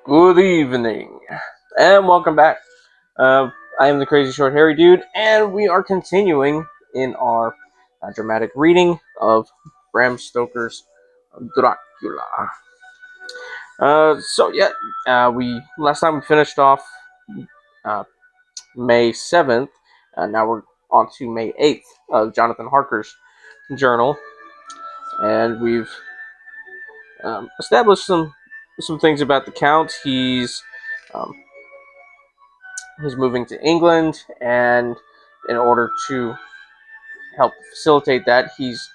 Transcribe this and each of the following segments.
Good evening, and welcome back. Uh, I am the crazy short hairy dude, and we are continuing in our dramatic reading of Bram Stoker's Dracula. We last time we finished off uh, May 7th. Now we're on to May 8th of Jonathan Harker's journal, and we've established some things about the Count. Um, he's moving to England, and in order to help facilitate that, he's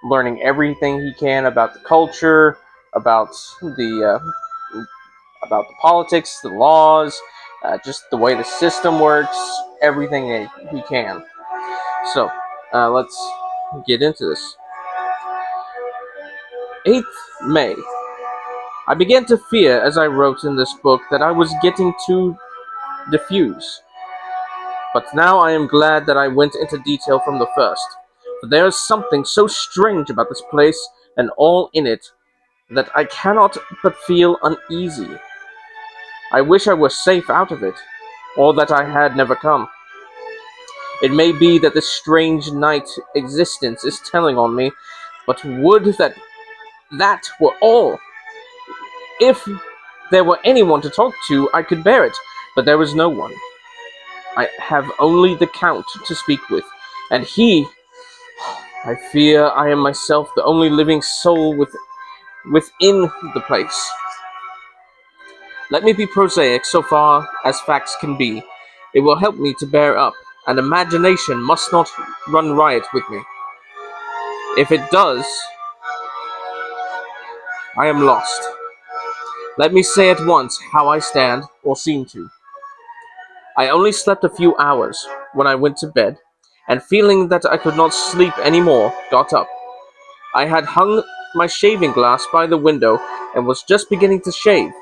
learning everything he can about the culture, about the politics, the laws, just the way the system works, everything that he can. So let's get into this. 8th May. I began to fear as I wrote in this book that I was getting too diffuse. But now I am glad that I went into detail from the first, for there is something so strange about this place and all in it that I cannot but feel uneasy. I wish I were safe out of it, or that I had never come. It may be that this strange night existence is telling on me, but would that were all. If there were anyone to talk to, I could bear it, but there is no one. I have only the Count to speak with, and I fear I am myself the only living soul within the place. Let me be prosaic so far as facts can be. It will help me to bear up, and imagination must not run riot with me. If it does, I am lost. Let me say at once how I stand, or seem to. I only slept a few hours when I went to bed, and feeling that I could not sleep any more, got up. I had hung my shaving glass by the window and was just beginning to shave.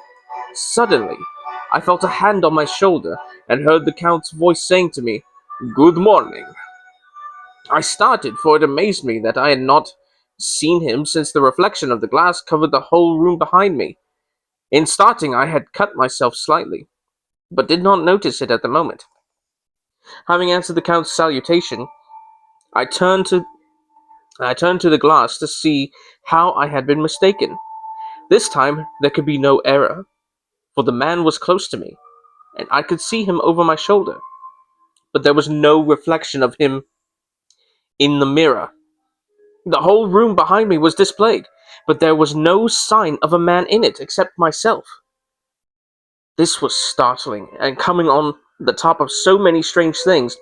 Suddenly, I felt a hand on my shoulder and heard the Count's voice saying to me, "Good morning." I started, for it amazed me that I had not seen him since the reflection of the glass covered the whole room behind me. In starting, I had cut myself slightly, but did not notice it at the moment. Having answered the Count's salutation, I turned to the glass to see how I had been mistaken. This time there could be no error, for the man was close to me, and I could see him over my shoulder. But there was no reflection of him in the mirror. The whole room behind me was displayed, but there was no sign of a man in it except myself. This was startling, and coming on the top of so many strange things,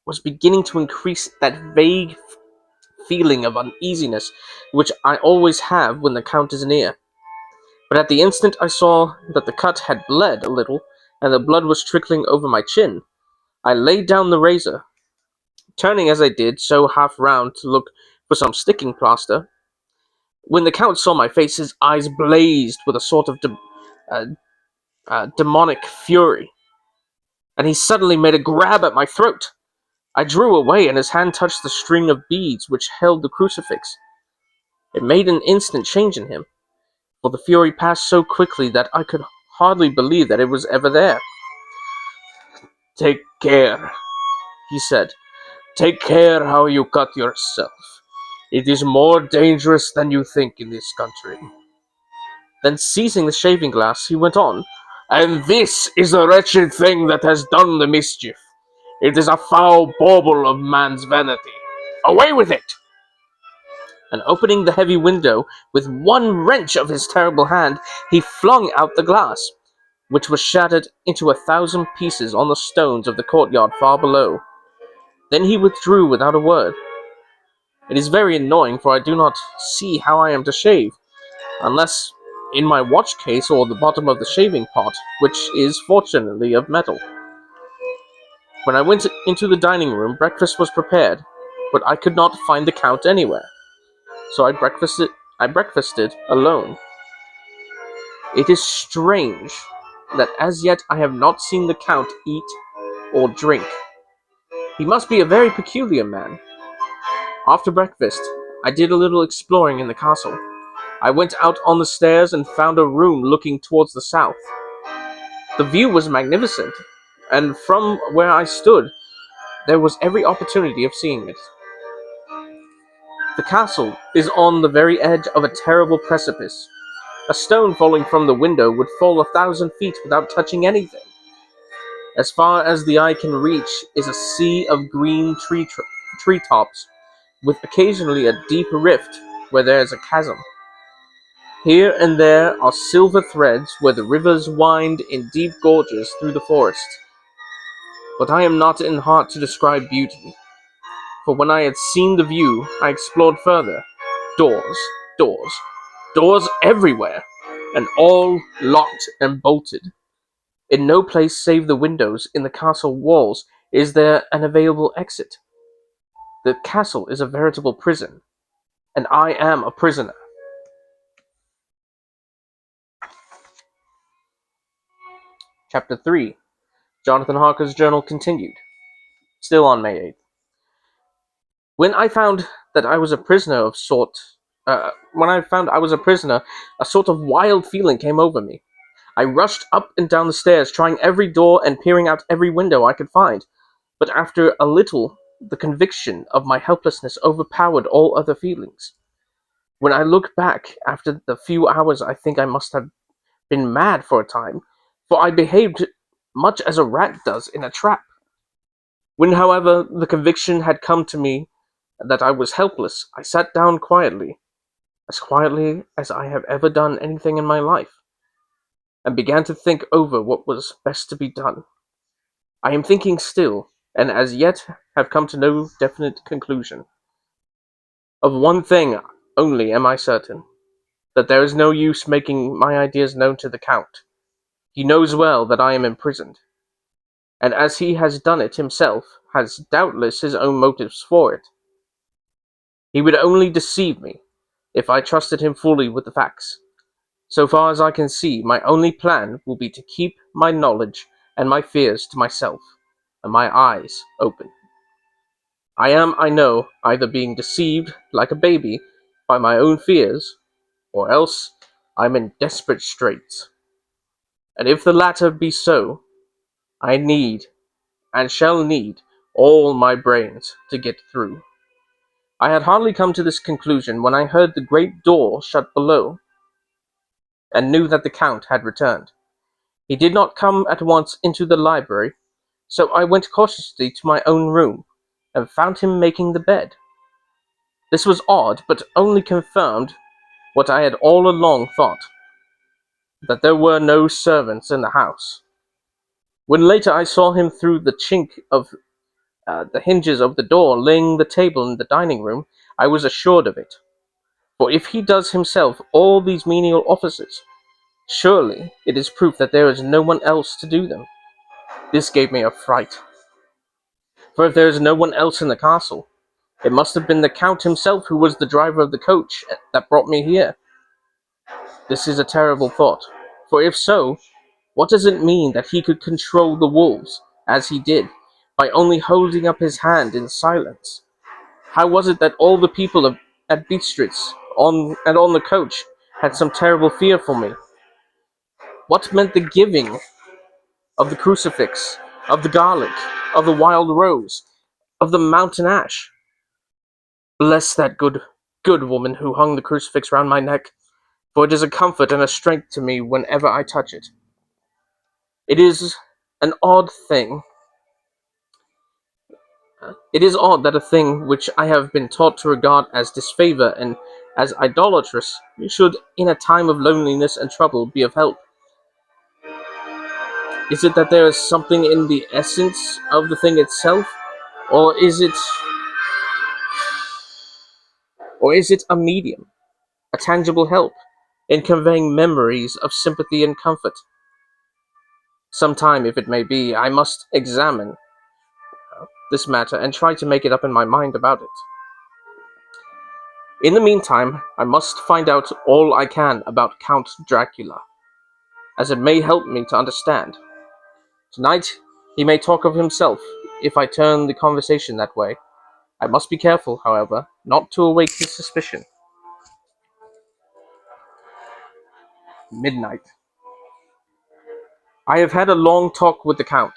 was beginning to increase that vague feeling of uneasiness which I always have when the Count is near. But at the instant I saw that the cut had bled a little, and the blood was trickling over my chin, I laid down the razor, turning as I did so half round to look for some sticking plaster. When the Count saw my face, his eyes blazed with a sort of uh, demonic fury, and he suddenly made a grab at my throat. I drew away, and his hand touched the string of beads which held the crucifix. It made an instant change in him, for the fury passed so quickly that I could hardly believe that it was ever there. "Take care," he said. "Take care how you cut yourself. It is more dangerous than you think in this country." Then seizing the shaving glass, he went on, "And this is the wretched thing that has done the mischief. It is a foul bauble of man's vanity. Away with it!" And opening the heavy window with one wrench of his terrible hand, he flung out the glass, which was shattered into 1,000 pieces on the stones of the courtyard far below. Then he withdrew without a word. It is very annoying, for I do not see how I am to shave, unless in my watch case or the bottom of the shaving pot, which is fortunately of metal. When I went into the dining room, breakfast was prepared, but I could not find the Count anywhere, so I breakfasted alone. It is strange that as yet I have not seen the Count eat or drink. He must be a very peculiar man. After breakfast, I did a little exploring in the castle. I went out on the stairs and found a room looking towards the south. The view was magnificent, and from where I stood, there was every opportunity of seeing it. The castle is on the very edge of a terrible precipice. A stone falling from the window would fall 1,000 feet without touching anything. As far as the eye can reach is a sea of green treetops, with occasionally a deep rift where there is a chasm. Here and there are silver threads where the rivers wind in deep gorges through the forest. But I am not in heart to describe beauty, for when I had seen the view, I explored further. Doors, doors, doors everywhere, and all locked and bolted. In no place save the windows in the castle walls is there an available exit. The castle is a veritable prison, and I am a prisoner. Chapter 3. Jonathan Harker's journal continued. Still on May 8th. When I found that I was a prisoner of sort, when I found I was a prisoner, a sort of wild feeling came over me. I rushed up and down the stairs, trying every door and peering out every window I could find. But after a little, the conviction of my helplessness overpowered all other feelings. When I look back after the few hours, I think I must have been mad for a time, for I behaved much as a rat does in a trap. When, however, the conviction had come to me that I was helpless, I sat down quietly as I have ever done anything in my life, and began to think over what was best to be done. I am thinking still, and as yet have come to no definite conclusion. Of one thing only am I certain, that there is no use making my ideas known to the Count. He knows well that I am imprisoned, and as he has done it himself, has doubtless his own motives for it. He would only deceive me, if I trusted him fully with the facts. So far as I can see, my only plan will be to keep my knowledge and my fears to myself, and my eyes open. I am, I know, either being deceived, like a baby, by my own fears, or else I'm in desperate straits. And if the latter be so, I need, and shall need, all my brains to get through. I had hardly come to this conclusion when I heard the great door shut below, and knew that the Count had returned. He did not come at once into the library, so I went cautiously to my own room, and found him making the bed. This was odd, but only confirmed what I had all along thought, that there were no servants in the house. When later I saw him through the chink of the hinges of the door laying the table in the dining room, I was assured of it. For if he does himself all these menial offices, surely it is proof that there is no one else to do them. This gave me a fright. For if there is no one else in the castle, it must have been the Count himself who was the driver of the coach that brought me here. This is a terrible thought, for if so, what does it mean that he could control the wolves, as he did, by only holding up his hand in silence? How was it that all the people at Beastritz on the coach had some terrible fear for me? What meant the giving of the crucifix, of the garlic, of the wild rose, of the mountain ash? Bless that good woman who hung the crucifix round my neck, for it is a comfort and a strength to me whenever I touch it. It is an odd thing. It is odd that a thing which I have been taught to regard as disfavor and as idolatrous should, in a time of loneliness and trouble, be of help. Is it that there is something in the essence of the thing itself, or is it a medium, a tangible help, in conveying memories of sympathy and comfort? Some time, if it may be, I must examine this matter and try to make it up in my mind about it. In the meantime, I must find out all I can about Count Dracula, as it may help me to understand. Tonight, he may talk of himself, if I turn the conversation that way. I must be careful, however, not to awake his suspicion. Midnight. I have had a long talk with the Count.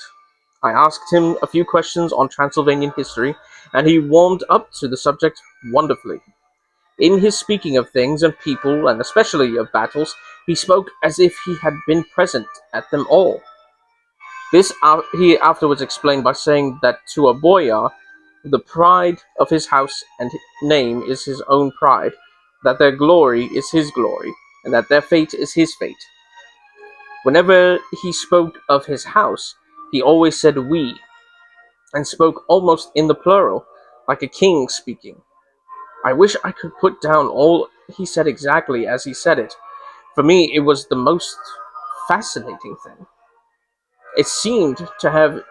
I asked him a few questions on Transylvanian history, and he warmed up to the subject wonderfully. In his speaking of things and people, and especially of battles, he spoke as if he had been present at them all. This he afterwards explained by saying that to a boyar, the pride of his house and name is his own pride, that their glory is his glory, and that their fate is his fate. Whenever he spoke of his house, he always said we, and spoke almost in the plural, like a king speaking. I wish I could put down all he said exactly as he said it. For me, it was the most fascinating thing. It seemed to have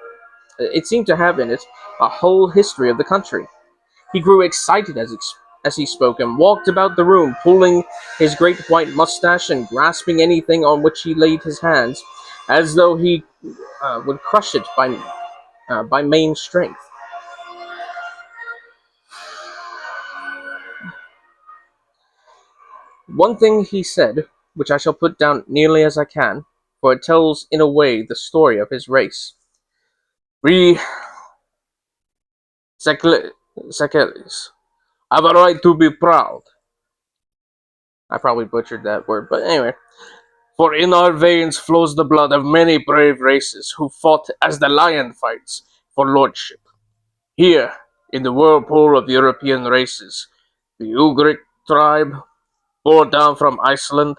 it seemed to have in it a whole history of the country. He grew excited as he spoke and walked about the room, pulling his great white mustache and grasping anything on which he laid his hands, as though he would crush it by main strength. One thing he said, which I shall put down nearly as I can, for it tells in a way the story of his race. We Sekelis have a right to be proud. I probably butchered that word, but anyway. For in our veins flows the blood of many brave races who fought as the lion fights for lordship. Here, in the whirlpool of European races, the Ugric tribe bore down from Iceland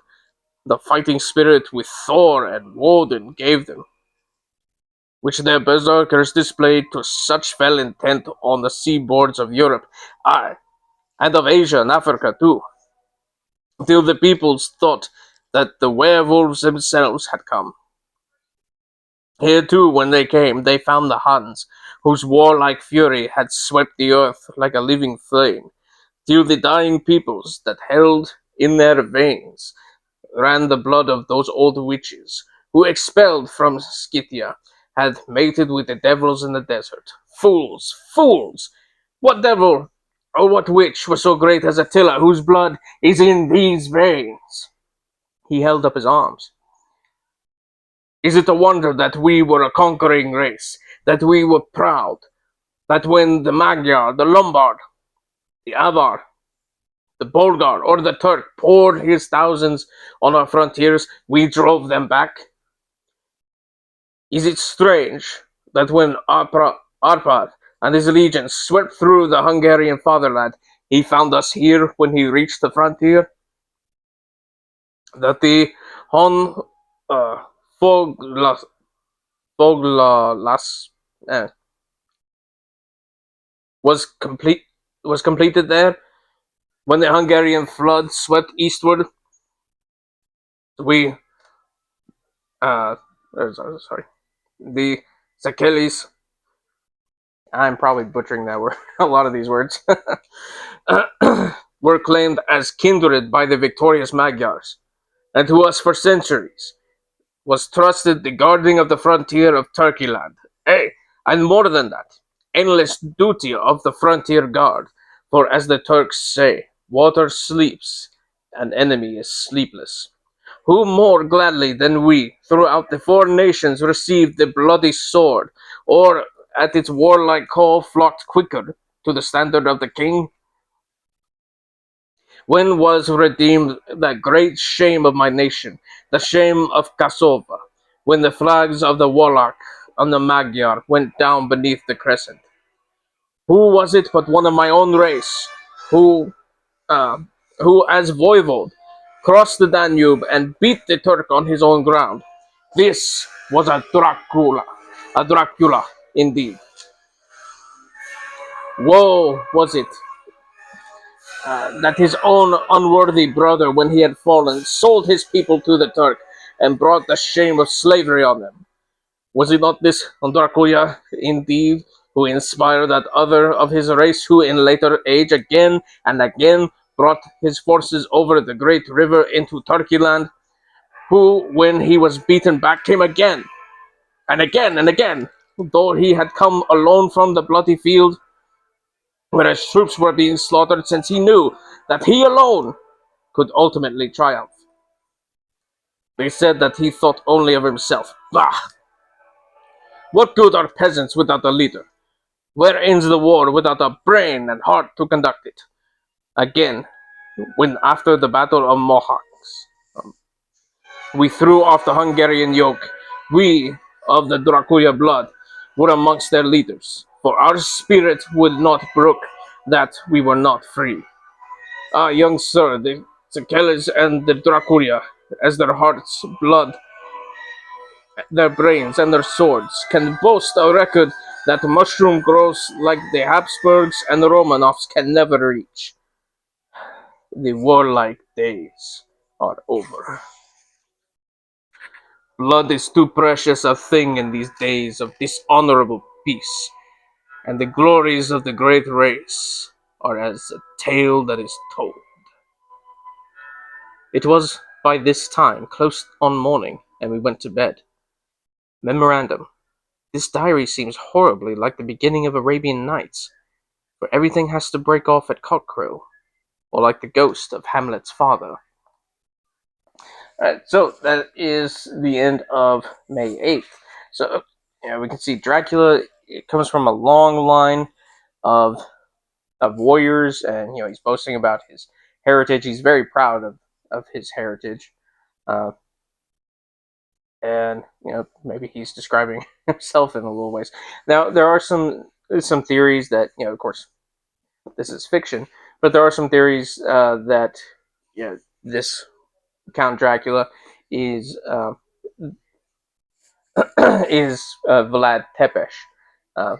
the fighting spirit which Thor and Woden gave them, which their berserkers displayed to such fell intent on the seaboards of Europe, aye, and of Asia and Africa too, till the peoples thought that the werewolves themselves had come. Here too, when they came, they found the Huns, whose warlike fury had swept the earth like a living flame, till the dying peoples that held in their veins ran the blood of those old witches, who expelled from Scythia had mated with the devils in the desert. Fools! Fools! What devil or what witch was so great as Attila, whose blood is in these veins? He held up his arms. Is it a wonder that we were a conquering race, that we were proud, that when the Magyar, the Lombard, the Avar, the Bulgar, or the Turk poured his thousands on our frontiers, we drove them back? Is it strange that when Arpad and his legions swept through the Hungarian fatherland, he found us here when he reached the frontier? That the Hon Foglas, Foglalas was complete was completed there when the Hungarian flood swept eastward. We uh sorry, the Zakelis. I'm probably butchering that word. A lot of these words were claimed as kindred by the victorious Magyars, and to us for centuries was trusted the guarding of the frontier of Turkey land. Ay, and more than that, endless duty of the frontier guard. For as the Turks say, water sleeps, and enemy is sleepless. Who more gladly than we throughout the four nations received the bloody sword, or at its warlike call flocked quicker to the standard of the king? When was redeemed that great shame of my nation, the shame of Kasova, when the flags of the Wallach and the Magyar went down beneath the crescent? Who was it but one of my own race, who, uh, who as voivode, crossed the Danube and beat the Turk on his own ground? This was a Dracula indeed. Woe was it that his own unworthy brother, when he had fallen, sold his people to the Turk and brought the shame of slavery on them. Was it not this Dracula, indeed, who inspired that other of his race, who in later age again and again brought his forces over the great river into Turkey land, who, when he was beaten back, came again and again, though he had come alone from the bloody field where his troops were being slaughtered, since he knew that he alone could ultimately triumph. They said that he thought only of himself. Bah! What good are peasants without a leader? Where ends the war without a brain and heart to conduct it? Again, when after the Battle of Mohawks, we threw off the Hungarian yoke, we of the Dracula blood were amongst their leaders, for our spirit would not brook that we were not free. Ah, young sir, the Zakelles and the Dracula, as their hearts, blood, their brains, and their swords, can boast a record that mushroom grows like the Habsburgs and the Romanovs can never reach. The warlike days are over. Blood is too precious a thing in these days of dishonorable peace, and the glories of the great race are as a tale that is told. It was by this time close on morning, and we went to bed. Memorandum: this diary seems horribly like the beginning of Arabian Nights, where everything has to break off at cockcrow, or like the ghost of Hamlet's father. Alright, so that is the end of May 8th. So, we can see Dracula, it comes from a long line of warriors, and he's boasting about his heritage. He's very proud of his heritage. And maybe he's describing himself in a little ways. Now there are some theories that of course this is fiction, but there are some theories that this Count Dracula is is Vlad Tepes, uh,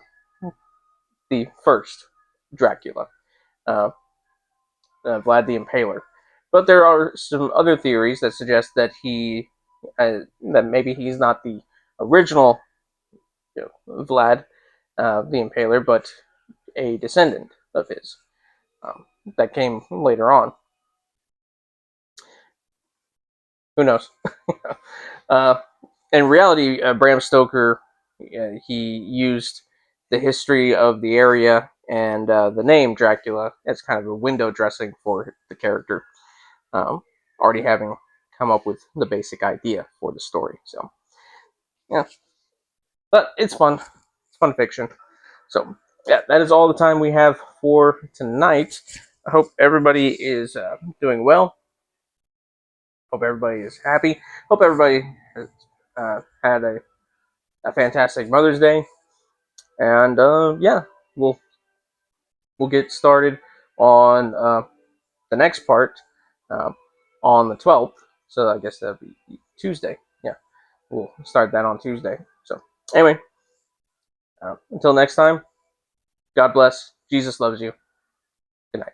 the first Dracula, uh, Vlad the Impaler. But there are some other theories that suggest that that maybe he's not the original Vlad the Impaler, but a descendant of his that came later on. Who knows? uh, in reality, Bram Stoker he used the history of the area and the name Dracula as kind of a window dressing for the character, already having come up with the basic idea for the story. So, yeah, but it's fun. It's fun fiction. So, yeah, that is all the time we have for tonight. I hope everybody is doing well. Hope everybody is happy. Hope everybody has had a fantastic Mother's Day. And yeah, we'll we'll get started on the next part uh, on the 12th. So I guess that'll be Tuesday. Yeah, we'll start that on Tuesday. So anyway, until next time, God bless. Jesus loves you. Good night.